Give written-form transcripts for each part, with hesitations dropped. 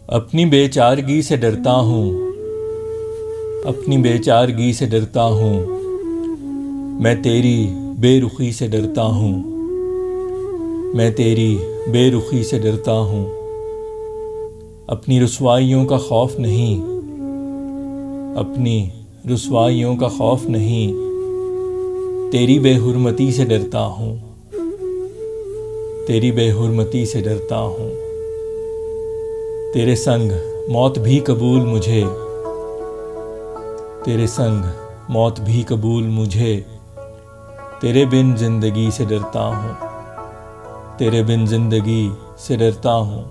अपनी बेचारगी से डरता हूँ, अपनी बेचारगी से डरता हूँ। मैं तेरी बेरुखी से डरता हूँ, मैं तेरी बेरुखी से डरता हूँ। अपनी रुसवाइयों का खौफ नहीं, अपनी रुसवाइयों का खौफ नहीं। तेरी बेहुरमती से डरता हूँ, तेरी बेहुरमती से डरता हूँ। तेरे संग मौत भी कबूल मुझे, तेरे संग मौत भी कबूल मुझे। तेरे बिन जिंदगी से डरता हूँ, तेरे बिन जिंदगी से डरता हूँ।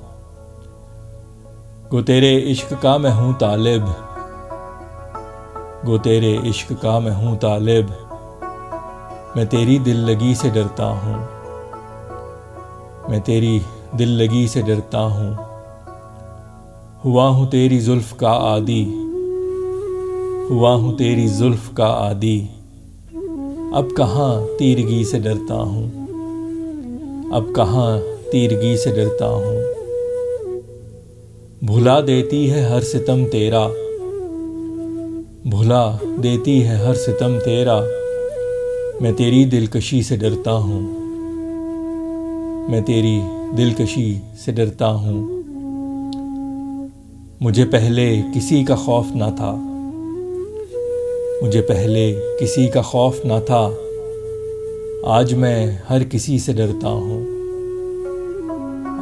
गो तेरे इश्क का मैं हूँ तालिब, गो तेरे इश्क का मैं हूँ तालिब। मैं तेरी दिल लगी से डरता हूँ, मैं तेरी दिल लगी से डरता हूँ। हुआ हूँ तेरी जुल्फ का आदी, हुआ हूँ तेरी जुल्फ का आदी। अब कहाँ तीरगी से डरता हूँ, अब कहाँ तीरगी से डरता हूँ। भुला देती है हर सितम तेरा, भुला देती है हर सितम तेरा। मैं तेरी दिलकशी से डरता हूँ, मैं तेरी दिलकशी से डरता हूँ। मुझे पहले किसी का खौफ ना था, मुझे पहले किसी का खौफ ना था। आज मैं हर किसी से डरता हूँ,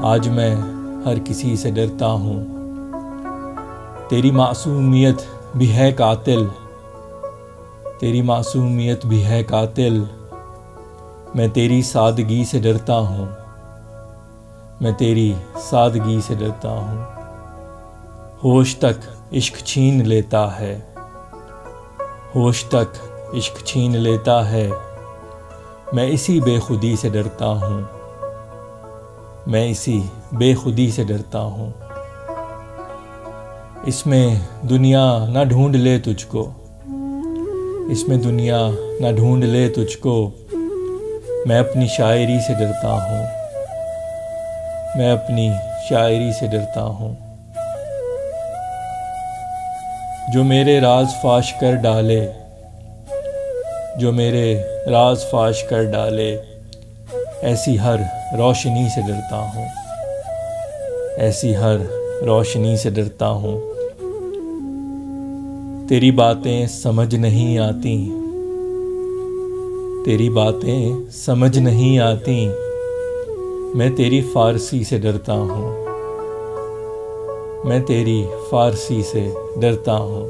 आज मैं हर किसी से डरता हूँ। तेरी मासूमियत भी है कातिल, तेरी मासूमियत भी है कातिल। मैं तेरी सादगी से डरता हूँ, मैं तेरी सादगी से डरता हूँ। होश तक इश्क छीन लेता है, होश तक इश्क छीन लेता है। मैं इसी बेखुदी से डरता हूँ, मैं इसी बेखुदी से डरता हूँ। इसमें दुनिया ना ढूंढ ले तुझको, इसमें दुनिया ना ढूंढ ले तुझको। मैं अपनी शायरी से डरता हूँ, मैं अपनी शायरी से डरता हूँ। जो मेरे राज फाश कर डाले, जो मेरे राज फाश कर डाले। ऐसी हर रोशनी से डरता हूँ, ऐसी हर रोशनी से डरता हूँ। तेरी बातें समझ नहीं आती, तेरी बातें समझ नहीं आती। मैं तेरी फारसी से डरता हूँ, मैं तेरी फारसी से डरता हूँ।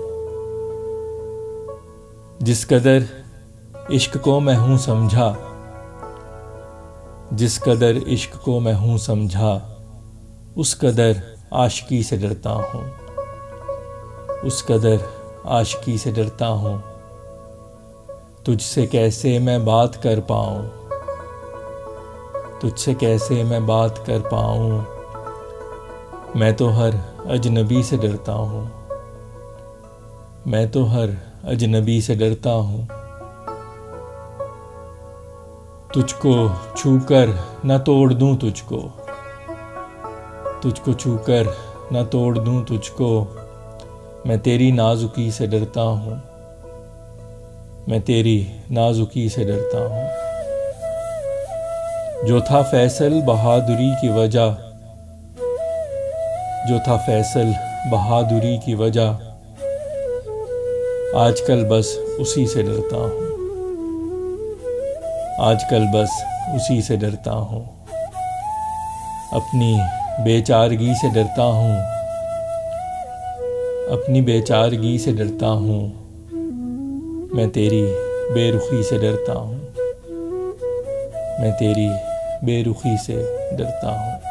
जिस कदर इश्क को मैं हूँ समझा, जिस कदर इश्क को मैं हूँ समझा। उस कदर आशिकी से डरता हूँ, उस कदर आशिकी से डरता हूँ। तुझसे कैसे मैं बात कर पाऊँ, तुझसे कैसे मैं बात कर पाऊँ। मैं तो हर अजनबी से डरता हूँ, मैं तो हर अजनबी से डरता हूँ। तुझको छूकर न तोड़ दूँ तुझको, तुझको छूकर न तोड़ दूँ तुझको। मैं तेरी नाजुकी से डरता हूँ, मैं तेरी नाजुकी से डरता हूँ। जो था फैसल बहादुरी की वजह, जो था फैसल बहादुरी की वजह। आजकल बस उसी से डरता हूँ, आजकल बस उसी से डरता हूँ। अपनी बेचारगी से डरता हूँ, अपनी बेचारगी से डरता हूँ। मैं तेरी बेरुखी से डरता हूँ, मैं तेरी बेरुखी से डरता हूँ।